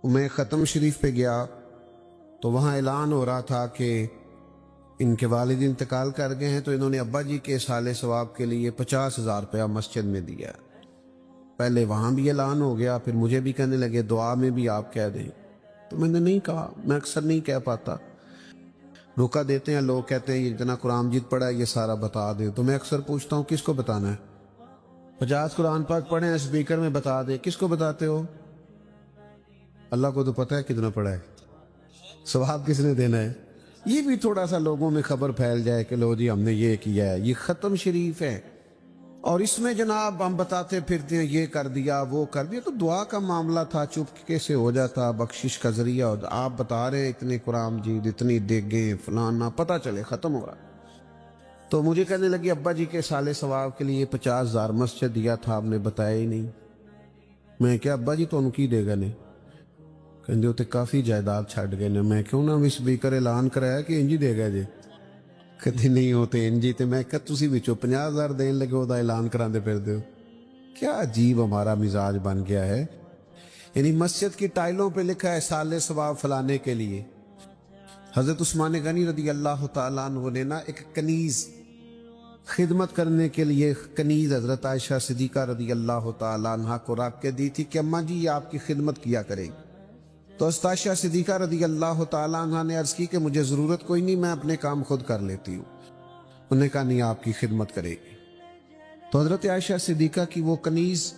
میں ختم شریف پہ گیا تو وہاں اعلان ہو رہا تھا کہ ان کے والد انتقال کر گئے ہیں، تو انہوں نے ابا جی کے سال ثواب کے لیے 50,000 روپیہ مسجد میں دیا۔ پہلے وہاں بھی اعلان ہو گیا، پھر مجھے بھی کہنے لگے دعا میں بھی آپ کہہ دیں، تو میں نے نہیں کہا، میں اکثر نہیں کہہ پاتا، روکا دیتے ہیں لوگ، کہتے ہیں یہ اتنا قرآن مجید پڑھا ہے یہ سارا بتا دیں، تو میں اکثر پوچھتا ہوں کس کو بتانا ہے؟ 50 قرآن پاک پڑھے ہیں اسپیکر میں بتا دیں، کس کو بتاتے ہو؟ اللہ کو تو پتہ ہے کتنا پڑھا ہے، ثواب کس نے دینا ہے؟ یہ بھی تھوڑا سا لوگوں میں خبر پھیل جائے کہ لو جی ہم نے یہ کیا ہے، یہ ختم شریف ہے اور اس میں جناب ہم بتاتے پھرتے ہیں یہ کر دیا وہ کر دیا، تو دعا کا معاملہ تھا، چپکے سے ہو جاتا، بخشش کا ذریعہ ہوتا۔ آپ بتا رہے ہیں اتنے قرآن مجید، اتنی دیگیں فلانا، پتہ چلے ختم ہو رہا۔ تو مجھے کہنے لگی ابا جی کے سال ثواب کے لیے 50,000 مسجد دیا تھا، آپ نے بتایا ہی نہیں۔ میں کیا ابا جی تو ان کی دے گا نہیں، کہندے ہوتے کافی جائیداد چھڑ گئے نے۔ میں کیوں نہ اسپیکر اعلان کرایا کہ انجی دے گا جی، کہتے نہیں ہوتے انجی، تے میں کہا تسی وچوں 50,000 دین لگے ہو دا اعلان کراندے پھر دیو۔ کیا عجیب ہمارا مزاج بن گیا ہے، یعنی مسجد کی ٹائلوں پہ لکھا ہے سال ثواب فلانے کے لیے۔ حضرت عثمان غنی رضی اللہ تعالیٰ عنہ نے نا ایک کنیز خدمت کرنے کے لیے کنیز حضرت عائشہ صدیقہ رضی اللہ تعالیٰ عنہ کو رکھ کے دی تھی کہ اماں جی یہ آپ کی خدمت کیا کرے گی۔ تو حضرت عائشہ صدیقہ رضی اللہ تعالیٰ عنہ نے عرض کی کہ مجھے ضرورت کوئی نہیں، میں اپنے کام خود کر لیتی ہوں۔ انہوں نے کہا نہیں آپ کی خدمت کرے گی۔ تو حضرت عائشہ صدیقہ کی وہ کنیز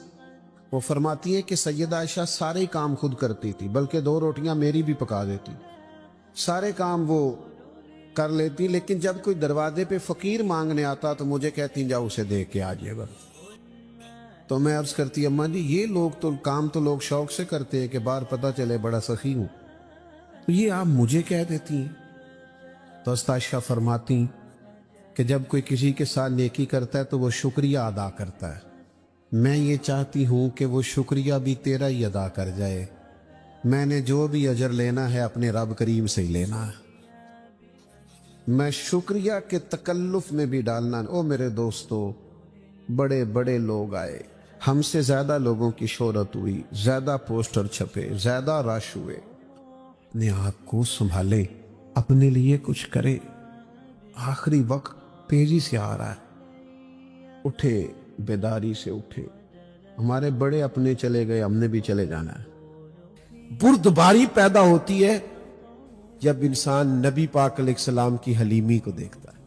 وہ فرماتی ہے کہ سیدہ عائشہ سارے کام خود کرتی تھی، بلکہ 2 روٹیاں میری بھی پکا دیتی، سارے کام وہ کر لیتی، لیکن جب کوئی دروازے پہ فقیر مانگنے آتا تو مجھے کہتی جاؤ اسے دے کے آ جائے گا۔ تو میں عرض کرتی اماں جی یہ لوگ تو کام تو لوگ شوق سے کرتے ہیں کہ باہر پتہ چلے بڑا سخی ہوں، تو یہ آپ مجھے کہہ دیتی ہیں؟ تو حضرت عائشہ فرماتی کہ جب کوئی کسی کے ساتھ نیکی کرتا ہے تو وہ شکریہ ادا کرتا ہے، میں یہ چاہتی ہوں کہ وہ شکریہ بھی تیرا ہی ادا کر جائے، میں نے جو بھی اجر لینا ہے اپنے رب کریم سے ہی لینا ہے، میں شکریہ کے تکلف میں بھی ڈالنا۔ او میرے دوستو، بڑے بڑے لوگ آئے، ہم سے زیادہ لوگوں کی شہرت ہوئی، زیادہ پوسٹر چھپے، زیادہ رش ہوئے، اپنے آپ کو سنبھالے، اپنے لیے کچھ کرے۔ آخری وقت تیزی سے آ رہا ہے، اٹھے، بیداری سے اٹھے، ہمارے بڑے اپنے چلے گئے، ہم نے بھی چلے جانا ہے۔ بردباری پیدا ہوتی ہے جب انسان نبی پاک علیہ السلام کی حلیمی کو دیکھتا ہے،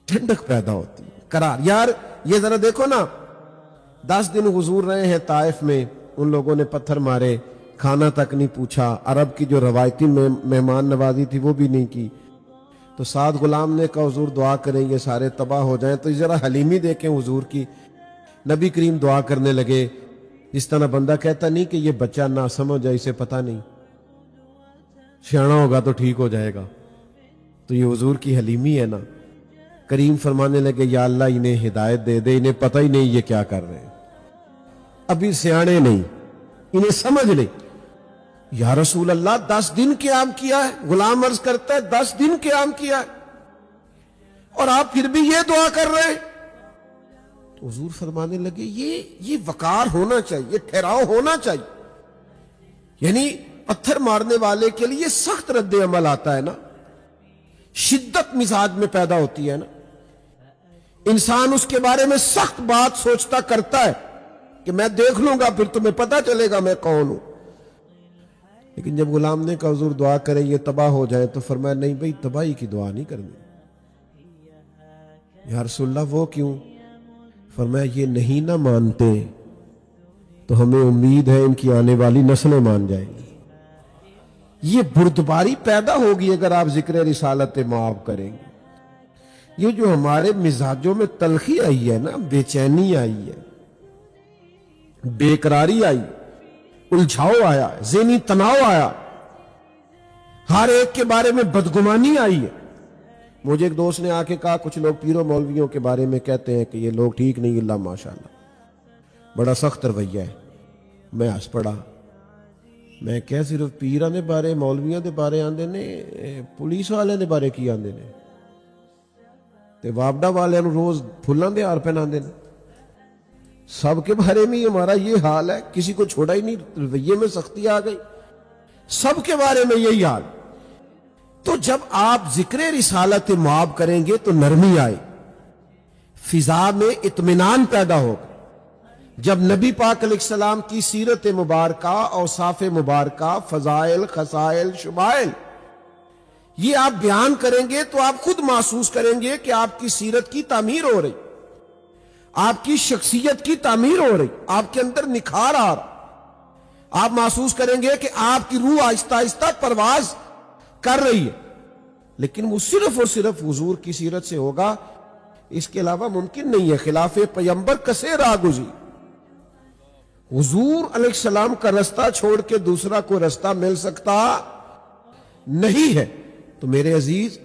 ٹھنڈک پیدا ہوتی ہے، قرار۔ یار یہ ذرا دیکھو نا، 10 دن حضور رہے ہیں طائف میں، ان لوگوں نے پتھر مارے، کھانا تک نہیں پوچھا، عرب کی جو روایتی مہمان نوازی تھی وہ بھی نہیں کی، تو 7 غلام نے کہا حضور دعا کریں گے سارے تباہ ہو جائیں، تو ذرا حلیمی دیکھیں حضور کی۔ نبی کریم دعا کرنے لگے، اس طرح بندہ کہتا نہیں کہ یہ بچہ نہ سمجھ ہے، اسے پتہ نہیں، سیانا ہوگا تو ٹھیک ہو جائے گا، تو یہ حضور کی حلیمی ہے نا۔ کریم فرمانے لگے یا اللہ انہیں ہدایت دے دے، انہیں پتہ ہی نہیں یہ کیا کر رہے ہیں، ابھی سیانے نہیں، انہیں سمجھ نہیں۔ یا رسول اللہ 10 دن قیام کیا ہے، غلام عرض کرتا ہے 10 دن قیام کیا ہے اور آپ پھر بھی یہ دعا کر رہے ہیں؟ تو حضور فرمانے لگے یہ وقار ہونا چاہیے، یہ ٹھہراؤ ہونا چاہیے، یعنی پتھر مارنے والے کے لیے سخت رد عمل آتا ہے نا، شدت مزاج میں پیدا ہوتی ہے نا، انسان اس کے بارے میں سخت بات سوچتا کرتا ہے کہ میں دیکھ لوں گا پھر تمہیں پتہ چلے گا میں کون ہوں۔ لیکن جب غلام نے کہا حضور دعا کریں یہ تباہ ہو جائے، تو فرمایا نہیں بھائی تباہی کی دعا نہیں کرنی۔ یا رسول اللہ وہ کیوں؟ فرمایا یہ نہیں نہ مانتے تو ہمیں امید ہے ان کی آنے والی نسلیں مان جائیں گی۔ یہ بردباری پیدا ہوگی اگر آپ ذکر رسالت معاب کریں گے۔ یہ جو ہمارے مزاجوں میں تلخی آئی ہے نا، بے چینی آئی ہے، بے قراری آئی، الجھاؤ آیا، ذہنی تناؤ آیا، ہر ایک کے بارے میں بدگمانی آئی ہے۔ مجھے ایک دوست نے آ کے کہا کچھ لوگ پیروں مولویوں کے بارے میں کہتے ہیں کہ یہ لوگ ٹھیک نہیں، اللہ ماشاءاللہ بڑا سخت رویہ ہے۔ میں ہنس پڑا، میں کیا صرف پیراں دے بارے مولویاں دے بارے آندے نے، پولیس والے دے بارے کی آندے نے، تے وابڈا والے روز پھلاں دے ہار پہناندے نے۔ سب کے بارے میں ہمارا یہ حال ہے، کسی کو چھوڑا ہی نہیں، رویے میں سختی آ گئی، سب کے بارے میں یہی حال۔ تو جب آپ ذکر رسالت معاب کریں گے تو نرمی آئے، فضا میں اطمینان پیدا ہوگا۔ جب نبی پاک علیہ السلام کی سیرت مبارکہ، اوصاف مبارکہ، فضائل، خصائل، شمائل یہ آپ بیان کریں گے تو آپ خود محسوس کریں گے کہ آپ کی سیرت کی تعمیر ہو رہی، آپ کی شخصیت کی تعمیر ہو رہی، آپ کے اندر نکھار آ رہا، آپ محسوس کریں گے کہ آپ کی روح آہستہ آہستہ پرواز کر رہی ہے۔ لیکن وہ صرف اور صرف حضور کی سیرت سے ہوگا، اس کے علاوہ ممکن نہیں ہے۔ خلاف پیمبر کسے راہ گزی، حضور علیہ السلام کا رستہ چھوڑ کے دوسرا کوئی رستہ مل سکتا نہیں ہے۔ تو میرے عزیز،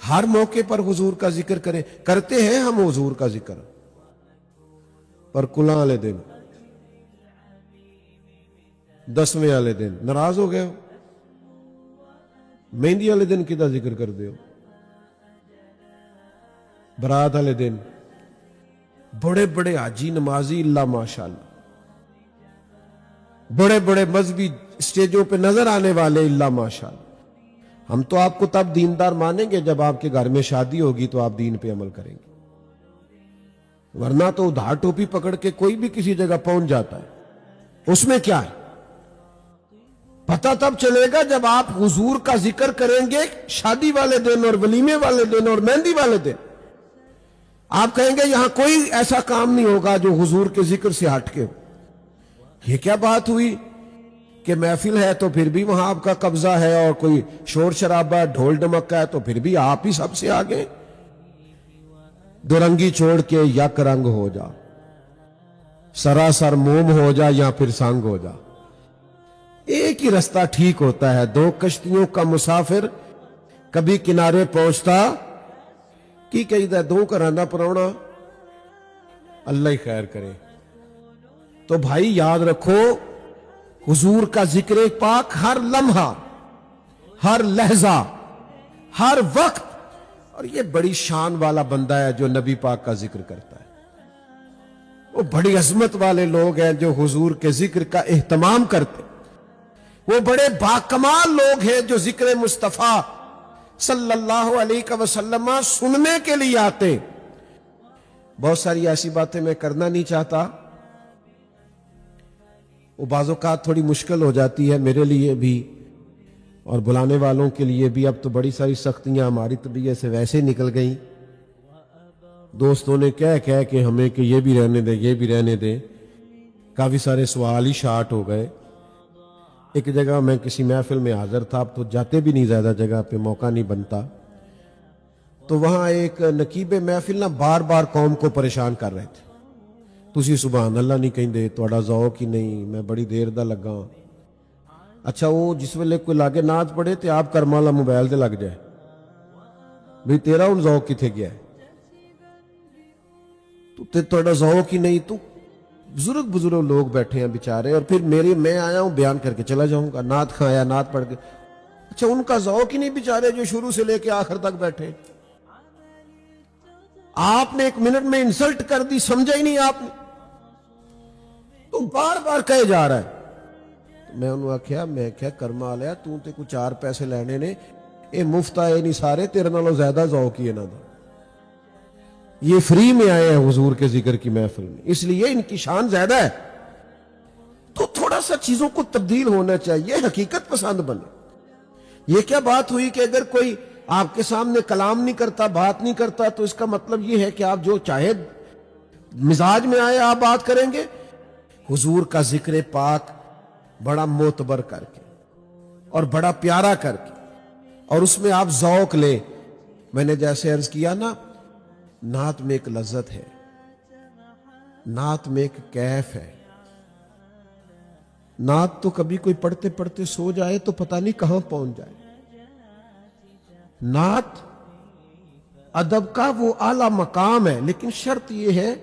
ہر موقع پر حضور کا ذکر کریں، کرتے ہیں ہم حضور کا ذکر، پر کلاں والے دن، 10ویں والے دن ناراض ہو گئے ہو، مہندی والے دن کدا ذکر کر دے ہو، برات والے دن بڑے بڑے حاجی نمازی اللہ ماشاءاللہ، بڑے بڑے مذہبی اسٹیجوں پہ نظر آنے والے اللہ ماشاءاللہ، ہم تو آپ کو تب دیندار مانیں گے جب آپ کے گھر میں شادی ہوگی تو آپ دین پہ عمل کریں گے، ورنہ تو ادھار ٹوپی پکڑ کے کوئی بھی کسی جگہ پہنچ جاتا ہے، اس میں کیا ہے؟ پتہ تب چلے گا جب آپ حضور کا ذکر کریں گے شادی والے دن اور ولیمے والے دن اور مہندی والے دن، آپ کہیں گے یہاں کوئی ایسا کام نہیں ہوگا جو حضور کے ذکر سے ہٹ کے ہو۔ یہ کیا بات ہوئی کہ محفل ہے تو پھر بھی وہاں آپ کا قبضہ ہے، اور کوئی شور شرابہ ڈھول ڈمکا ہے تو پھر بھی آپ ہی سب سے آگے؟ دو رنگی چھوڑ کے یک رنگ ہو جا، سراسر موم ہو جا یا پھر سنگ ہو جا، ایک ہی رستہ ٹھیک ہوتا ہے۔ دو کشتیوں کا مسافر کبھی کنارے پہنچتا کی کہیدا دو کرانا پرونا، اللہ ہی خیر کرے۔ تو بھائی یاد رکھو، حضور کا ذکر پاک ہر لمحہ، ہر لہجہ، ہر وقت، اور یہ بڑی شان والا بندہ ہے جو نبی پاک کا ذکر کرتا ہے، وہ بڑی عظمت والے لوگ ہیں جو حضور کے ذکر کا اہتمام کرتے، وہ بڑے باکمال لوگ ہیں جو ذکر مصطفیٰ صلی اللہ علیہ وسلم سننے کے لیے آتے۔ بہت ساری ایسی باتیں میں کرنا نہیں چاہتا، وہ بعض اوقات تھوڑی مشکل ہو جاتی ہے میرے لیے بھی اور بلانے والوں کے لیے بھی۔ اب تو بڑی ساری سختیاں ہماری طبیعت سے ویسے نکل گئیں، دوستوں نے کہہ کہ ہمیں کہ یہ بھی رہنے دیں، یہ بھی رہنے دیں، کافی سارے سوال ہی شارٹ ہو گئے۔ ایک جگہ میں کسی محفل میں حاضر تھا، اب تو جاتے بھی نہیں زیادہ جگہ پہ، موقع نہیں بنتا، تو وہاں ایک نقیب محفل نہ بار بار قوم کو پریشان کر رہے تھے، تسی سبحان اللہ نہیں کہندے، تہاڈا ذوق ہی نہیں، میں بڑی دیر دا لگا۔ اچھا وہ جس ویلے کوئی لاگے نعت پڑھے تے آپ کرما والا موبائل تے لگ جائے، بھئی تیرا ہن ذوق کتھے گیا ہے؟ تو تہاڈا ذوق ہی نہیں۔ تو بزرگ لوگ بیٹھے ہیں بیچارے، اور پھر میں آیا ہوں بیان کر کے چلا جاؤں گا، نعت کھایا نعت پڑھ کے، اچھا ان کا ذوق ہی نہیں بیچارے جو شروع سے لے کے آخر تک بیٹھے، آپ نے ایک منٹ میں انسلٹ کر دی، سمجھا ہی نہیں آپ نے، تو بار بار کہے جا رہا ہے۔ میں انہوں آکھیا، میں کیا کرما لیا تو تے کچھ 4 پیسے لینے نے، اے مفت آئے نہیں سارے، تیرے نالوں زیادہ ذوق ہی ہے نا دا، یہ فری میں آئے ہیں حضور کے ذکر کی محفل میں، اس لیے ان کی شان زیادہ ہے۔ تو تھوڑا سا چیزوں کو تبدیل ہونا چاہیے، حقیقت پسند بنے۔ یہ کیا بات ہوئی کہ اگر کوئی آپ کے سامنے کلام نہیں کرتا، بات نہیں کرتا، تو اس کا مطلب یہ ہے کہ آپ جو چاہے مزاج میں آئے آپ بات کریں گے؟ حضور کا ذکر پاک بڑا معتبر کر کے اور بڑا پیارا کر کے، اور اس میں آپ ذوق لیں۔ میں نے جیسے عرض کیا نا، نعت میں ایک لذت ہے، نعت میں ایک کیف ہے۔ نعت تو کبھی کوئی پڑھتے پڑھتے سو جائے تو پتہ نہیں کہاں پہنچ جائے۔ نعت ادب کا وہ اعلیٰ مقام ہے، لیکن شرط یہ ہے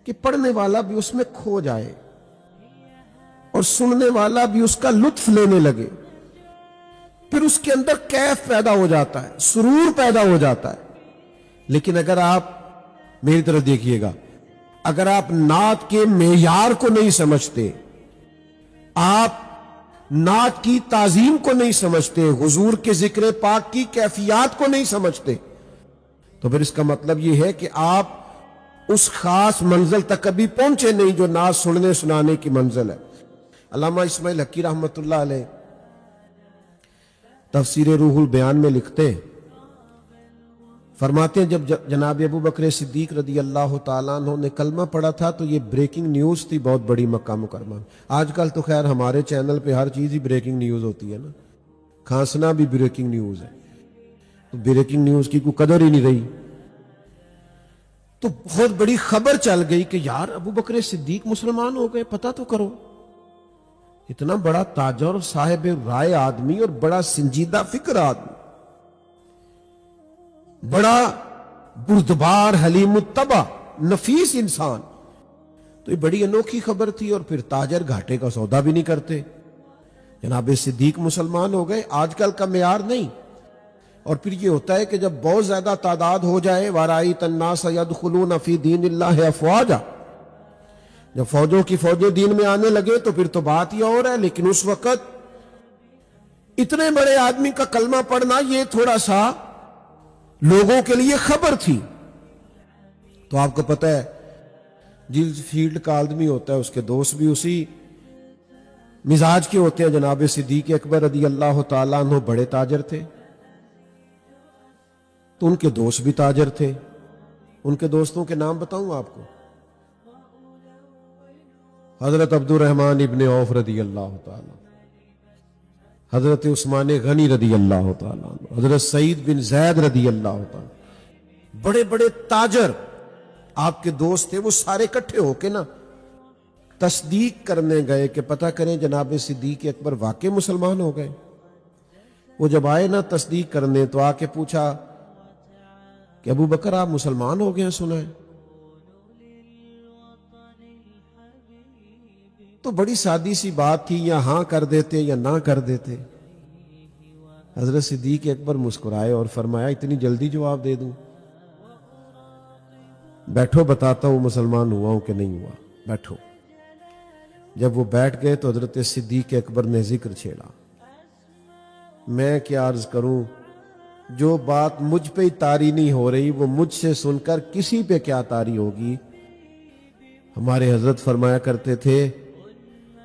کہ پڑھنے والا بھی اس میں کھو جائے اور سننے والا بھی اس کا لطف لینے لگے، پھر اس کے اندر کیف پیدا ہو جاتا ہے، سرور پیدا ہو جاتا ہے۔ لیکن اگر آپ میری طرف دیکھیے گا، اگر آپ نعت کے معیار کو نہیں سمجھتے، آپ نعت کی تعظیم کو نہیں سمجھتے، حضور کے ذکر پاک کی کیفیات کو نہیں سمجھتے، تو پھر اس کا مطلب یہ ہے کہ آپ اس خاص منزل تک کبھی پہنچے نہیں جو نعت سننے سنانے کی منزل ہے۔ علامہ اسماعیل حقی رحمۃ اللہ علیہ تفسیر روح البیان میں لکھتے ہیں، فرماتے ہیں جب جناب ابو بکر صدیق رضی اللہ تعالیٰ عنہ نے کلمہ پڑھا تھا تو یہ بریکنگ نیوز تھی بہت بڑی مکہ مکرمہ میں۔ آج کل تو خیر ہمارے چینل پہ ہر چیز ہی بریکنگ نیوز ہوتی ہے نا، کھانسنا بھی بریکنگ نیوز ہے، تو بریکنگ نیوز کی کوئی قدر ہی نہیں رہی۔ تو بہت بڑی خبر چل گئی کہ یار ابو بکر صدیق مسلمان ہو گئے، پتہ تو کرو۔ اتنا بڑا تاجر، صاحب رائے آدمی اور بڑا سنجیدہ فکر آدمی، بڑا بردبار، حلیم الطبع، نفیس انسان، تو یہ بڑی انوکھی خبر تھی۔ اور پھر تاجر گھاٹے کا سودا بھی نہیں کرتے، جناب صدیق مسلمان ہو گئے، آج کل کا معیار نہیں۔ اور پھر یہ ہوتا ہے کہ جب بہت زیادہ تعداد ہو جائے، وَرَأَيْتَ النَّاسَ يَدْخُلُونَ فِي دِينِ اللَّهِ أَفْوَاجًا، جب فوجوں کی فوجیں دین میں آنے لگے تو پھر تو بات ہی اور ہے۔ لیکن اس وقت اتنے بڑے آدمی کا کلمہ پڑھنا یہ تھوڑا سا لوگوں کے لیے خبر تھی۔ تو آپ کو پتہ ہے جس فیلڈ کا آدمی ہوتا ہے اس کے دوست بھی اسی مزاج کے ہوتے ہیں۔ جناب صدیق اکبر رضی اللہ تعالیٰ عنہ بڑے تاجر تھے، تو ان کے دوست بھی تاجر تھے۔ ان کے دوستوں کے نام بتاؤں آپ کو، حضرت عبد الرحمن ابن عوف رضی اللہ تعالیٰ، حضرت عثمان غنی رضی اللہ تعالیٰ، حضرت سعید بن زید رضی اللہ تعالیٰ، بڑے بڑے تاجر آپ کے دوست تھے۔ وہ سارے اکٹھے ہو کے نا تصدیق کرنے گئے کہ پتہ کریں جناب صدیق اکبر واقع مسلمان ہو گئے۔ وہ جب آئے نا تصدیق کرنے تو آ کے پوچھا کہ ابو بکر آپ مسلمان ہو گئے ہیں سنا ہے؟ تو بڑی سادی سی بات تھی، یا ہاں کر دیتے یا نہ کر دیتے۔ حضرت صدیق اکبر مسکرائے اور فرمایا اتنی جلدی جواب دے دوں؟ بیٹھو بتاتا ہوں مسلمان ہوا ہوں کہ نہیں ہوا، بیٹھو۔ جب وہ بیٹھ گئے تو حضرت صدیق اکبر نے ذکر چھیڑا۔ میں کیا عرض کروں، جو بات مجھ پہ ہی طاری نہیں ہو رہی وہ مجھ سے سن کر کسی پہ کیا طاری ہوگی۔ ہمارے حضرت فرمایا کرتے تھے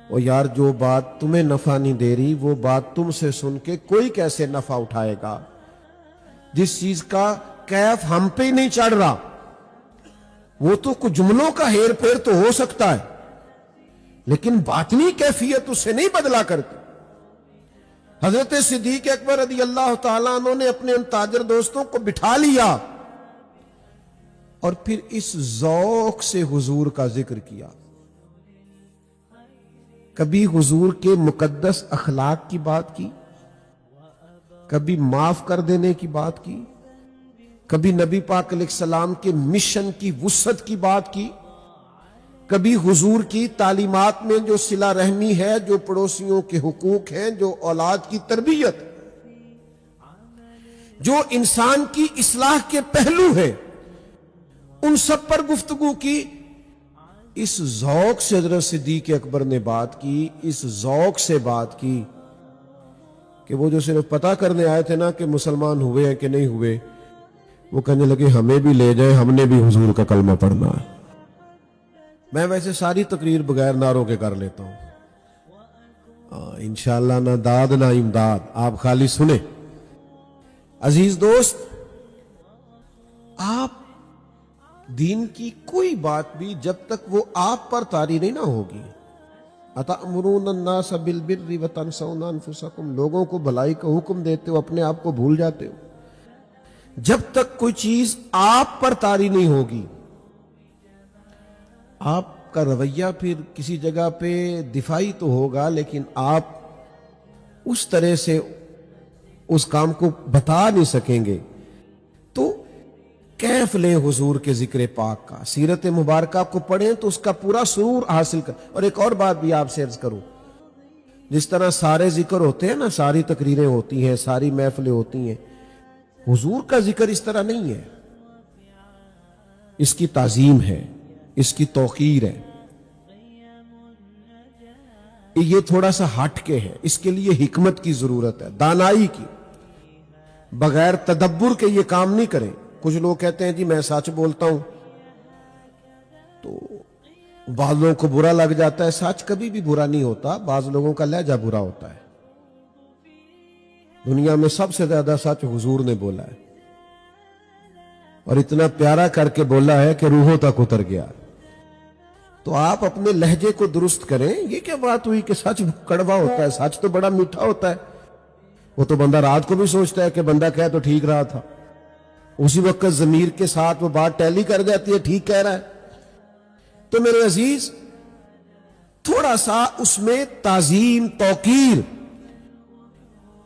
او یار جو بات تمہیں نفع نہیں دے رہی وہ بات تم سے سن کے کوئی کیسے نفع اٹھائے گا؟ جس چیز کا کیف ہم پہ ہی نہیں چڑھ رہا وہ تو کچھ جملوں کا ہیر پھیر تو ہو سکتا ہے، لیکن باطنی کیفیت اس سے نہیں بدلا کرتی۔ حضرت صدیق اکبر رضی اللہ تعالیٰ عنہ نے اپنے ان تاجر دوستوں کو بٹھا لیا اور پھر اس ذوق سے حضور کا ذکر کیا۔ کبھی حضور کے مقدس اخلاق کی بات کی، کبھی معاف کر دینے کی بات کی، کبھی نبی پاک علیہ السلام کے مشن کی وسعت کی بات کی، کبھی حضور کی تعلیمات میں جو صلہ رحمی ہے، جو پڑوسیوں کے حقوق ہیں، جو اولاد کی تربیت، جو انسان کی اصلاح کے پہلو ہیں، ان سب پر گفتگو کی۔ اس ذوق سے حضرت صدیق اکبر نے بات کی، اس ذوق سے بات کی کہ وہ جو صرف پتہ کرنے آئے تھے نا کہ مسلمان ہوئے ہیں کہ نہیں ہوئے، وہ کہنے لگے ہمیں بھی لے جائیں، ہم نے بھی حضور کا کلمہ پڑھنا ہے۔ میں ویسے ساری تقریر بغیر نعروں کے کر لیتا ہوں، انشاءاللہ نہ داد نہ امداد، آپ خالی سنیں۔ عزیز دوست، آپ دین کی کوئی بات بھی جب تک وہ آپ پر طاری نہیں نہ ہوگی، اَتَأْمُرُونَ النَّاسَ بِالْبِرِّ وَتَنْسَوْنَ أَنفُسَكُمْ، لوگوں کو بھلائی کا حکم دیتے ہو اپنے آپ کو بھول جاتے ہو۔ جب تک کوئی چیز آپ پر طاری نہیں ہوگی، آپ کا رویہ پھر کسی جگہ پہ دفاعی تو ہوگا، لیکن آپ اس طرح سے اس کام کو بتا نہیں سکیں گے۔ تو کیف لیں حضور کے ذکر پاک کا، سیرت مبارکہ کو پڑھیں تو اس کا پورا سرور حاصل کر۔ اور ایک اور بات بھی آپ سے عرض کروں، جس طرح سارے ذکر ہوتے ہیں نا، ساری تقریریں ہوتی ہیں، ساری محفلیں ہوتی ہیں، حضور کا ذکر اس طرح نہیں ہے، اس کی تعظیم ہے، اس کی توقیر ہے. یہ تھوڑا سا ہٹ کے ہے, اس کے لیے حکمت کی ضرورت ہے, دانائی کی. بغیر تدبر کے یہ کام نہیں کریں. کچھ لوگ کہتے ہیں جی میں سچ بولتا ہوں, تو بعض لوگوں کو برا لگ جاتا ہے. سچ کبھی بھی برا نہیں ہوتا, بعض لوگوں کا لہجہ برا ہوتا ہے. دنیا میں سب سے زیادہ سچ حضور نے بولا ہے, اور اتنا پیارا کر کے بولا ہے کہ روحوں تک اتر گیا. تو آپ اپنے لہجے کو درست کریں. یہ کیا بات ہوئی کہ سچ کڑوا ہوتا ہے؟ سچ تو بڑا میٹھا ہوتا ہے. وہ تو بندہ رات کو بھی سوچتا ہے کہ بندہ کہے تو ٹھیک رہا تھا, اسی وقت ضمیر کے ساتھ وہ بات ٹیلی کر جاتی ہے, ٹھیک کہہ رہا ہے. تو میرے عزیز, تھوڑا سا اس میں تعظیم, توقیر.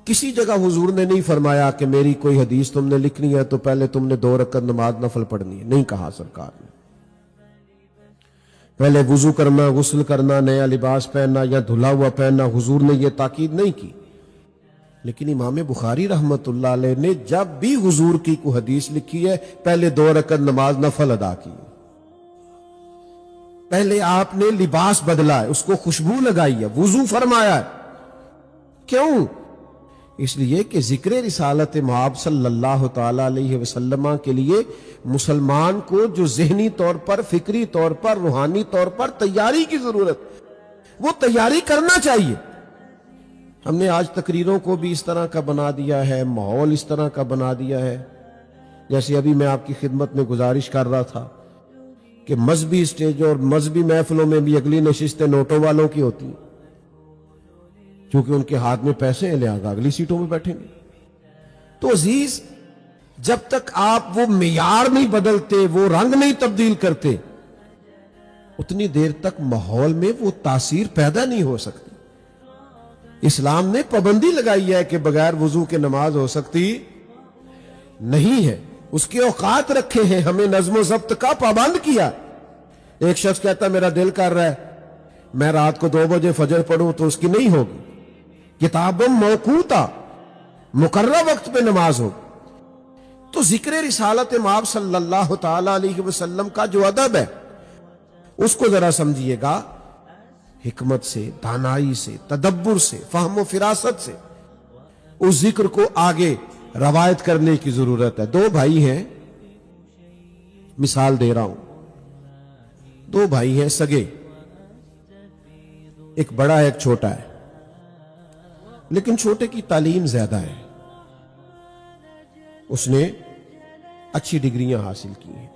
کسی جگہ حضور نے نہیں فرمایا کہ میری کوئی حدیث تم نے لکھنی ہے تو پہلے تم نے 2 رکعت نماز نفل پڑھنی ہے. نہیں کہا سرکار نے. پہلے وضو کرنا, غسل کرنا, نیا لباس پہننا یا دھلا ہوا پہننا, حضور نے یہ تاکید نہیں کی. لیکن امام بخاری رحمت اللہ علیہ نے جب بھی حضور کی کوئی حدیث لکھی ہے پہلے 2 رکعت نماز نفل ادا کی. پہلے آپ نے لباس بدلا ہے, اس کو خوشبو لگائی ہے, وضو فرمایا ہے. کیوں؟ اس لیے کہ ذکر رسالت مآب صلی اللہ تعالی علیہ وسلم کے لیے مسلمان کو جو ذہنی طور پر, فکری طور پر, روحانی طور پر تیاری کی ضرورت, وہ تیاری کرنا چاہیے. ہم نے آج تقریروں کو بھی اس طرح کا بنا دیا ہے, ماحول اس طرح کا بنا دیا ہے. جیسے ابھی میں آپ کی خدمت میں گزارش کر رہا تھا کہ مذہبی اسٹیجوں اور مذہبی محفلوں میں بھی اگلی نشستیں نوٹوں والوں کی ہوتی ہیں, کیونکہ ان کے ہاتھ میں پیسے ہیں, لہذا اگلی سیٹوں میں بیٹھیں گے. تو عزیز, جب تک آپ وہ معیار نہیں بدلتے, وہ رنگ نہیں تبدیل کرتے, اتنی دیر تک ماحول میں وہ تاثیر پیدا نہیں ہو سکتی. اسلام نے پابندی لگائی ہے کہ بغیر وضو کے نماز ہو سکتی نہیں ہے. اس کے اوقات رکھے ہیں, ہمیں نظم و ضبط کا پابند کیا. ایک شخص کہتا میرا دل کر رہا ہے میں رات کو 2 بجے فجر پڑھوں, تو اس کی نہیں ہوگی. کتاب موقوتا, مقررہ وقت پہ نماز ہوگی. تو ذکر رسالت مآب صلی اللہ تعالی علیہ وسلم کا جو ادب ہے اس کو ذرا سمجھیے گا. حکمت سے, دانائی سے, تدبر سے, فہم و فراست سے اس ذکر کو آگے روایت کرنے کی ضرورت ہے. 2 بھائی ہیں, مثال دے رہا ہوں. 2 بھائی ہیں سگے, ایک بڑا ہے ایک چھوٹا ہے, لیکن چھوٹے کی تعلیم زیادہ ہے. اس نے اچھی ڈگریاں حاصل کی ہیں,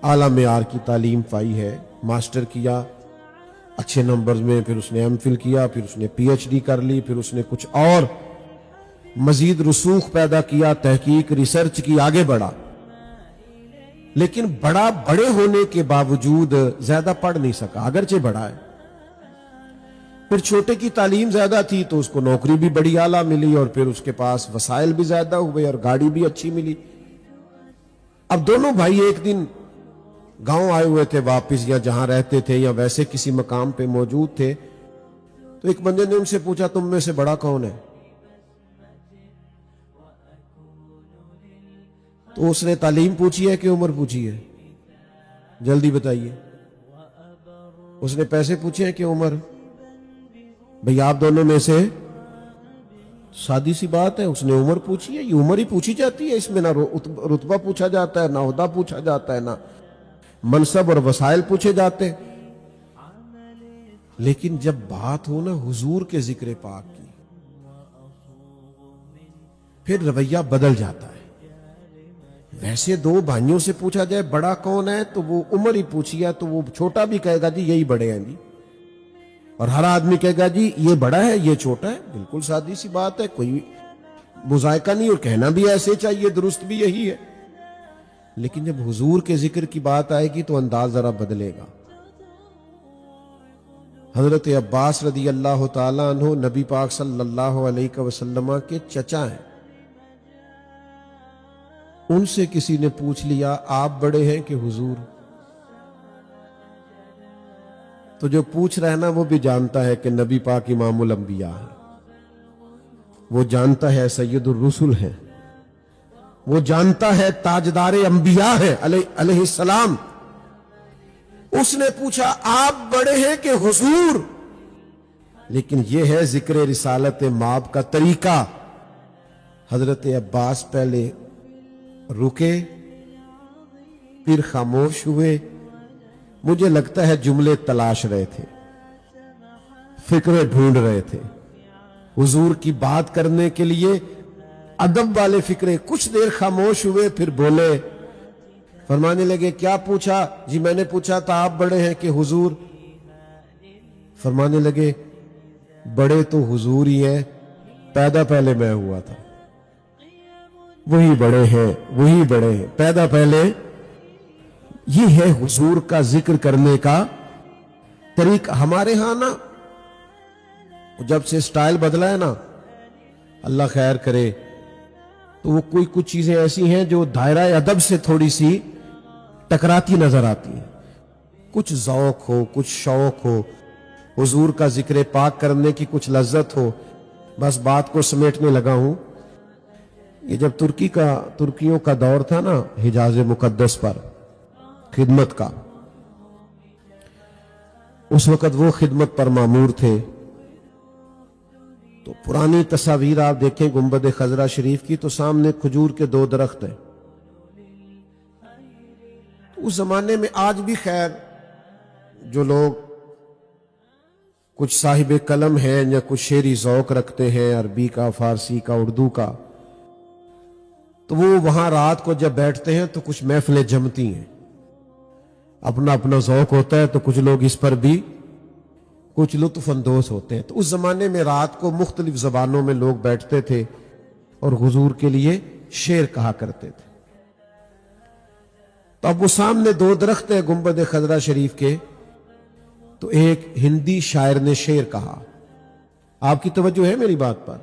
اعلیٰ معیار کی تعلیم پائی ہے, ماسٹر کیا اچھے نمبرز میں, پھر اس نے ایم فل کیا, پھر اس نے پی ایچ ڈی کر لی, پھر اس نے کچھ اور مزید رسوخ پیدا کیا, تحقیق, ریسرچ کی, آگے بڑھا. لیکن بڑے ہونے کے باوجود زیادہ پڑھ نہیں سکا, اگرچہ بڑا ہے. پھر چھوٹے کی تعلیم زیادہ تھی تو اس کو نوکری بھی بڑی اعلیٰ ملی, اور پھر اس کے پاس وسائل بھی زیادہ ہوئے اور گاڑی بھی اچھی ملی. اب دونوں بھائی ایک دن گاؤں آئے ہوئے تھے واپس, یا جہاں رہتے تھے یا ویسے کسی مقام پہ موجود تھے. تو ایک بندے نے ان سے پوچھا تم میں سے بڑا کون ہے؟ تو اس نے تعلیم پوچھی ہے کہ عمر پوچھی ہے؟ جلدی بتائیے. اس نے پیسے پوچھے ہیں کہ عمر؟ بھئی آپ دونوں میں سے سادی سی بات ہے, اس نے عمر پوچھی ہے. یہ عمر ہی پوچھی جاتی ہے, اس میں نہ رتبہ پوچھا جاتا ہے, نہ عہدہ پوچھا جاتا ہے, نہ منصب اور وسائل پوچھے جاتے. لیکن جب بات ہو نا حضور کے ذکر پاک کی, پھر رویہ بدل جاتا ہے. ویسے 2 بھائیوں سے پوچھا جائے بڑا کون ہے تو وہ عمر ہی پوچھی ہے, تو وہ چھوٹا بھی کہے گا جی یہی بڑے ہیں جی, اور ہر آدمی کہے گا جی یہ بڑا ہے یہ چھوٹا ہے. بالکل سادی سی بات ہے, کوئی مذائقہ نہیں, اور کہنا بھی ایسے چاہیے, درست بھی یہی ہے. لیکن جب حضور کے ذکر کی بات آئے گی تو انداز ذرا بدلے گا. حضرت عباس رضی اللہ تعالیٰ عنہ نبی پاک صلی اللہ علیہ وسلم کے چچا ہیں. ان سے کسی نے پوچھ لیا آپ بڑے ہیں کہ حضور؟ تو جو پوچھ رہا ہے نا وہ بھی جانتا ہے کہ نبی پاک امام الانبیاء ہے, وہ جانتا ہے سید الرسل ہے, وہ جانتا ہے تاجدار انبیاء ہے علیہ السلام. اس نے پوچھا آپ بڑے ہیں کہ حضور؟ لیکن یہ ہے ذکر رسالت ماب کا طریقہ۔ حضرت عباس پہلے رکے، پھر خاموش ہوئے، مجھے لگتا ہے جملے تلاش رہے تھے، فکریں ڈھونڈ رہے تھے حضور کی بات کرنے کے لیے، ادب والے فکرے۔ کچھ دیر خاموش ہوئے، پھر بولے، فرمانے لگے کیا پوچھا؟ جی میں نے پوچھا تھا آپ بڑے ہیں کہ حضور؟ فرمانے لگے بڑے تو حضور ہی ہیں، پیدا پہلے میں ہوا تھا، وہی بڑے ہیں، وہی بڑے ہیں، پیدا پہلے۔ یہ ہے حضور کا ذکر کرنے کا طریقہ۔ ہمارے ہاں نا جب سے سٹائل بدلا ہے نا، اللہ خیر کرے، تو وہ کچھ چیزیں ایسی ہیں جو دائرہ ادب سے تھوڑی سی ٹکراتی نظر آتی ہیں۔ کچھ ذوق ہو، کچھ شوق ہو، حضور کا ذکر پاک کرنے کی کچھ لذت ہو، بس بات کو سمیٹنے لگا ہوں۔ یہ جب ترکیوں کا دور تھا نا حجاز مقدس پر خدمت کا، اس وقت وہ خدمت پر مامور تھے، تو پرانی تصاویر آپ دیکھیں گنبد خضرا شریف کی، تو سامنے کھجور کے 2 درخت ہیں۔ اس زمانے میں آج بھی خیر جو لوگ کچھ صاحب قلم ہیں یا کچھ شعری ذوق رکھتے ہیں، عربی کا، فارسی کا، اردو کا، تو وہ وہاں رات کو جب بیٹھتے ہیں تو کچھ محفلیں جمتی ہیں، اپنا اپنا ذوق ہوتا ہے، تو کچھ لوگ اس پر بھی کچھ لطف اندوز ہوتے ہیں۔ تو اس زمانے میں رات کو مختلف زبانوں میں لوگ بیٹھتے تھے اور حضور کے لیے شعر کہا کرتے تھے۔ تو اب وہ سامنے 2 درخت ہیں گنبد خضرا شریف کے، تو ایک ہندی شاعر نے شعر کہا۔ آپ کی توجہ ہے میری بات پر؟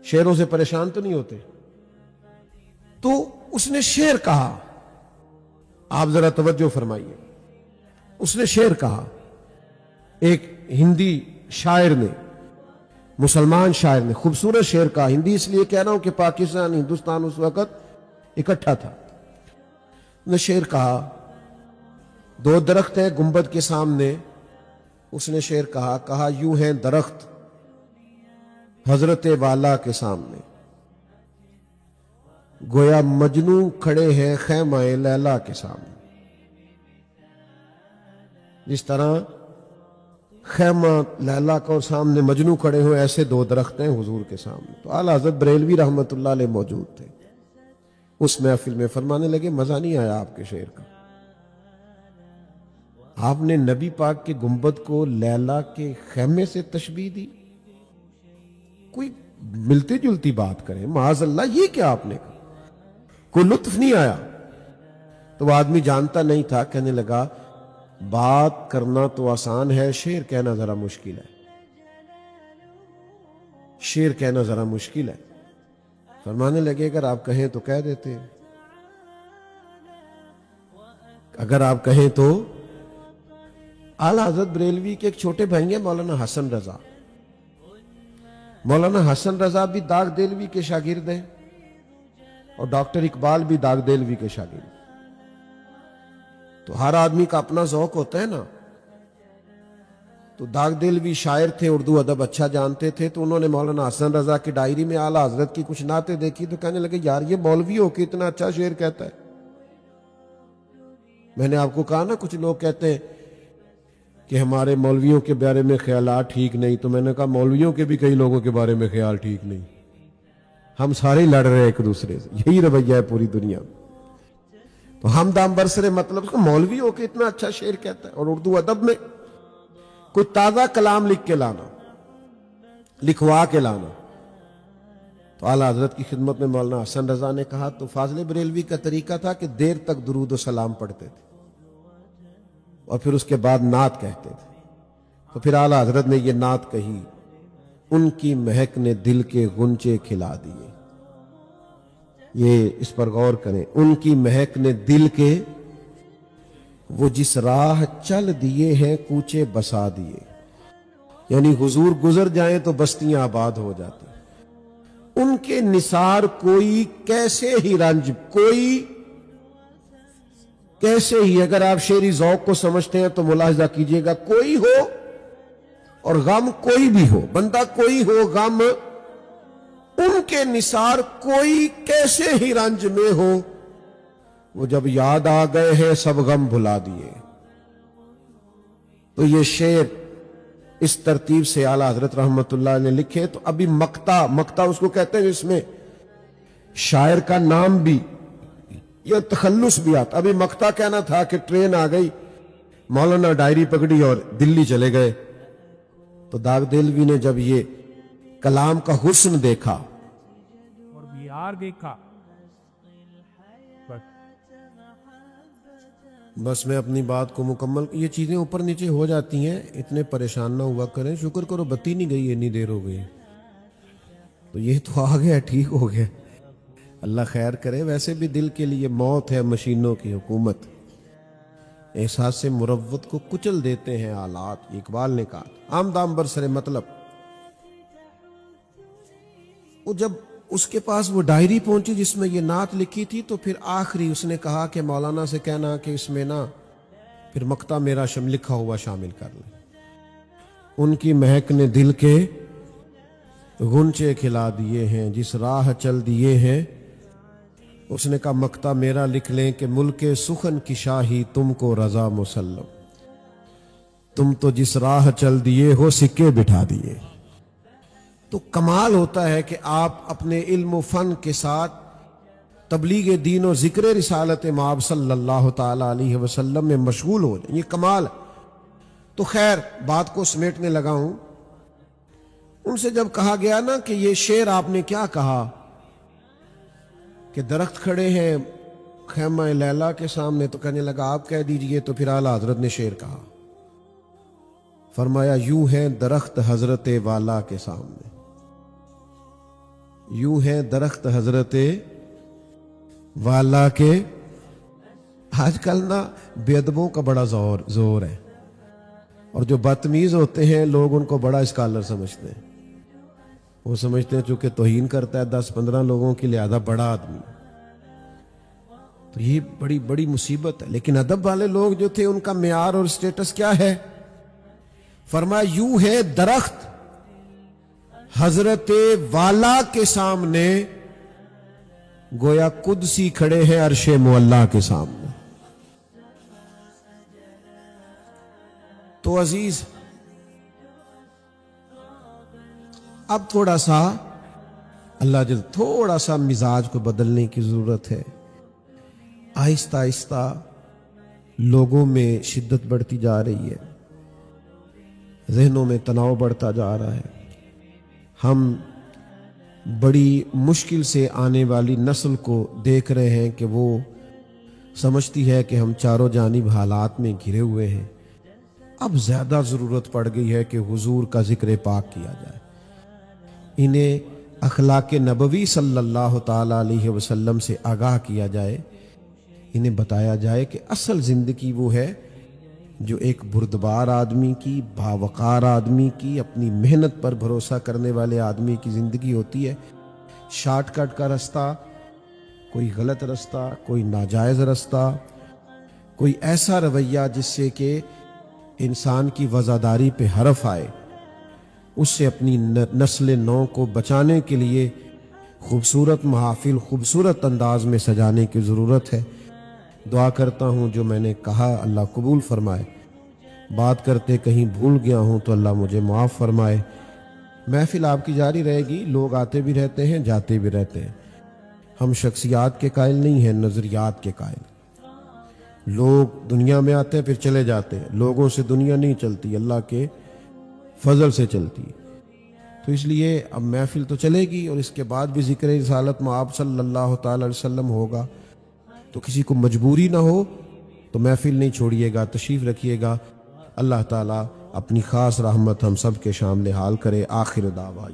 شعروں سے پریشان تو نہیں ہوتے؟ تو اس نے شعر کہا، آپ ذرا توجہ فرمائیے۔ اس نے شعر کہا، ایک ہندی شاعر نے، مسلمان شاعر نے خوبصورت شعر کہا۔ ہندی اس لیے کہہ رہا ہوں کہ پاکستان، ہندوستان اس وقت اکٹھا تھا۔ نے شعر کہا، 2 درخت ہیں گنبد کے سامنے۔ اس نے شعر کہا یوں ہیں درخت حضرت والا کے سامنے، گویا مجنو کھڑے ہیں خیمہ لیلا کے سامنے۔ جس طرح خیمہ لیلا کو سامنے مجنو کھڑے ہوئے، ایسے 2 درخت ہیں حضور کے سامنے۔ تو اعلیٰ حضرت بریلوی رحمت اللہ علیہ موجود تھے اس محفل میں۔ فرمانے لگے مزہ نہیں آیا آپ کے شعر کا، آپ نے نبی پاک کے گنبد کو لیلا کے خیمے سے تشبیہ دی، کوئی ملتی جلتی بات کریں، معاذ اللہ یہ کیا آپ نے کہا، کوئی لطف نہیں آیا۔ تو وہ آدمی جانتا نہیں تھا، کہنے لگا بات کرنا تو آسان ہے، شعر کہنا ذرا مشکل ہے، شعر کہنا ذرا مشکل ہے۔ فرمانے لگے اگر آپ کہیں تو کہہ دیتے، اگر آپ کہیں تو۔ اعلیٰ حضرت بریلوی کے ایک چھوٹے بھائی ہیں مولانا حسن رضا، مولانا حسن رضا بھی داغ دہلوی کے شاگرد ہیں، اور ڈاکٹر اقبال بھی داغ دہلوی کے شاگرد۔ تو ہر آدمی کا اپنا ذوق ہوتا ہے نا۔ تو داغ دہلوی شاعر تھے، اردو ادب اچھا جانتے تھے، تو انہوں نے مولانا حسن رضا کی ڈائری میں اعلیٰ حضرت کی کچھ نعتیں دیکھی، تو کہنے لگے یار یہ مولوی ہو کے اتنا اچھا شعر کہتا ہے۔ میں نے آپ کو کہا نا کچھ لوگ کہتے ہیں کہ ہمارے مولویوں کے بارے میں خیالات ٹھیک نہیں، تو میں نے کہا مولویوں کے بھی کئی لوگوں کے بارے میں خیال ٹھیک نہیں، ہم سارے لڑ رہے ہیں ایک دوسرے سے، یہی رویہ ہے پوری دنیا میں۔ تو ہم دام برسرے مطلب کو مولوی ہو کے اتنا اچھا شعر کہتا ہے، اور اردو ادب میں کوئی تازہ کلام لکھ کے لانا، لکھوا کے لانا۔ تو اعلیٰ حضرت کی خدمت میں مولانا حسن رضا نے کہا، تو فاضل بریلوی کا طریقہ تھا کہ دیر تک درود و سلام پڑھتے تھے اور پھر اس کے بعد نعت کہتے تھے۔ تو پھر اعلیٰ حضرت نے یہ نعت کہی، ان کی مہک نے دل کے غنچے کھلا دیے۔ یہ اس پر غور کریں، ان کی مہک نے دل کے، وہ جس راہ چل دیے ہیں کوچے بسا دیے، یعنی حضور گزر جائیں تو بستیاں آباد ہو جاتی۔ ان کے نثار کوئی کیسے ہی رنج، کوئی کیسے ہی اگر آپ شعری ذوق کو سمجھتے ہیں تو ملاحظہ کیجئے گا، کوئی ہو اور غم کوئی بھی ہو، بندہ کوئی ہو، غم ان کے نثار کوئی کیسے ہی رنج میں ہو، وہ جب یاد آ گئے ہیں سب غم بھلا دیے۔ تو یہ شعر اس ترتیب سے اعلیٰ حضرت رحمت اللہ نے لکھے۔ تو ابھی مقطع اس کو کہتے ہیں جس میں شاعر کا نام بھی یا تخلص بھی آتا۔ ابھی مقطع کہنا تھا کہ ٹرین آ گئی، مولانا ڈائری پکڑی اور دلی چلے گئے۔ تو داغ دلوی نے جب یہ کلام کا حسن دیکھا اور بہار دیکھا، بس میں اپنی بات کو مکمل، یہ چیزیں اوپر نیچے ہو جاتی ہیں، اتنے پریشان نہ ہوا کریں، شکر کرو بتی نہیں گئی، اتنی دیر ہو گئی تو یہ تو آ گیا، ٹھیک ہو گیا، اللہ خیر کرے۔ ویسے بھی دل کے لیے موت ہے مشینوں کی حکومت، احساس مروت کو کچل دیتے ہیں آلات، اقبال نے کہا۔ آمدام برسر مطلب، وہ جب اس کے پاس وہ ڈائری پہنچی جس میں یہ نعت لکھی تھی، تو پھر آخری اس نے کہا کہ مولانا سے کہنا کہ اس میں نا پھر مقطع میرا لکھا ہوا شامل کر لیں۔ ان کی مہک نے دل کے غنچے کھلا دیے ہیں، جس راہ چل دیے ہیں، اس نے کہا مقطع میرا لکھ لیں کہ ملک سخن کی شاہی تم کو رضا مسلم، تم تو جس راہ چل دیے ہو سکے بٹھا دیے۔ تو کمال ہوتا ہے کہ آپ اپنے علم و فن کے ساتھ تبلیغ دین و ذکر رسالت مآب صلی اللہ تعالی علیہ وسلم میں مشغول ہو جائیں، یہ کمال۔ تو خیر بات کو سمیٹنے لگا ہوں۔ ان سے جب کہا گیا نا کہ یہ شعر آپ نے کیا کہا، کہ درخت کھڑے ہیں خیمہ لیلا کے سامنے، تو کہنے لگا آپ کہہ دیجئے۔ تو پھر اعلیٰ حضرت نے شعر کہا، فرمایا یوں ہے درخت حضرت والا کے سامنے، یوں ہے درخت حضرت والا کے۔ آج کل نا بے ادبوں کا بڑا زور ہے، اور جو بدتمیز ہوتے ہیں لوگ ان کو بڑا اسکالر سمجھتے ہیں، وہ سمجھتے ہیں چونکہ توہین کرتا ہے 10-15 لوگوں کی، لہذا بڑا آدمی۔ تو یہ بڑی بڑی مصیبت ہے۔ لیکن ادب والے لوگ جو تھے ان کا معیار اور سٹیٹس کیا ہے؟ فرمایا یوں ہے درخت حضرت والا کے سامنے، گویا قدسی کھڑے ہیں عرش معلا کے سامنے۔ تو عزیز اب تھوڑا سا اللہ جل تھوڑا سا مزاج کو بدلنے کی ضرورت ہے۔ آہستہ آہستہ لوگوں میں شدت بڑھتی جا رہی ہے، ذہنوں میں تناؤ بڑھتا جا رہا ہے۔ ہم بڑی مشکل سے آنے والی نسل کو دیکھ رہے ہیں کہ وہ سمجھتی ہے کہ ہم چاروں جانب حالات میں گھرے ہوئے ہیں۔ اب زیادہ ضرورت پڑ گئی ہے کہ حضور کا ذکر پاک کیا جائے، انہیں اخلاق نبوی صلی اللہ تعالی علیہ وسلم سے آگاہ کیا جائے، انہیں بتایا جائے کہ اصل زندگی وہ ہے جو ایک بردبار آدمی کی، باوقار آدمی کی، اپنی محنت پر بھروسہ کرنے والے آدمی کی زندگی ہوتی ہے۔ شارٹ کٹ کا رستہ، کوئی غلط رستہ، کوئی ناجائز رستہ، کوئی ایسا رویہ جس سے کہ انسان کی وزاداری پہ حرف آئے، اس سے اپنی نسل نو کو بچانے کے لیے خوبصورت محافل خوبصورت انداز میں سجانے کی ضرورت ہے۔ دعا کرتا ہوں جو میں نے کہا اللہ قبول فرمائے، بات کرتے کہیں بھول گیا ہوں تو اللہ مجھے معاف فرمائے۔ محفل آپ کی جاری رہے گی، لوگ آتے بھی رہتے ہیں جاتے بھی رہتے ہیں، ہم شخصیات کے قائل نہیں ہیں، نظریات کے قائل۔ لوگ دنیا میں آتے ہیں پھر چلے جاتے ہیں، لوگوں سے دنیا نہیں چلتی، اللہ کے فضل سے چلتی ہے۔ تو اس لیے اب محفل تو چلے گی، اور اس کے بعد بھی ذکر رسالت مآب صلی اللہ تعالی علیہ وسلم ہوگا، تو کسی کو مجبوری نہ ہو تو محفل نہیں چھوڑیے گا، تشریف رکھیے گا۔ اللہ تعالیٰ اپنی خاص رحمت ہم سب کے شامل حال کرے۔ آخر دعویٰ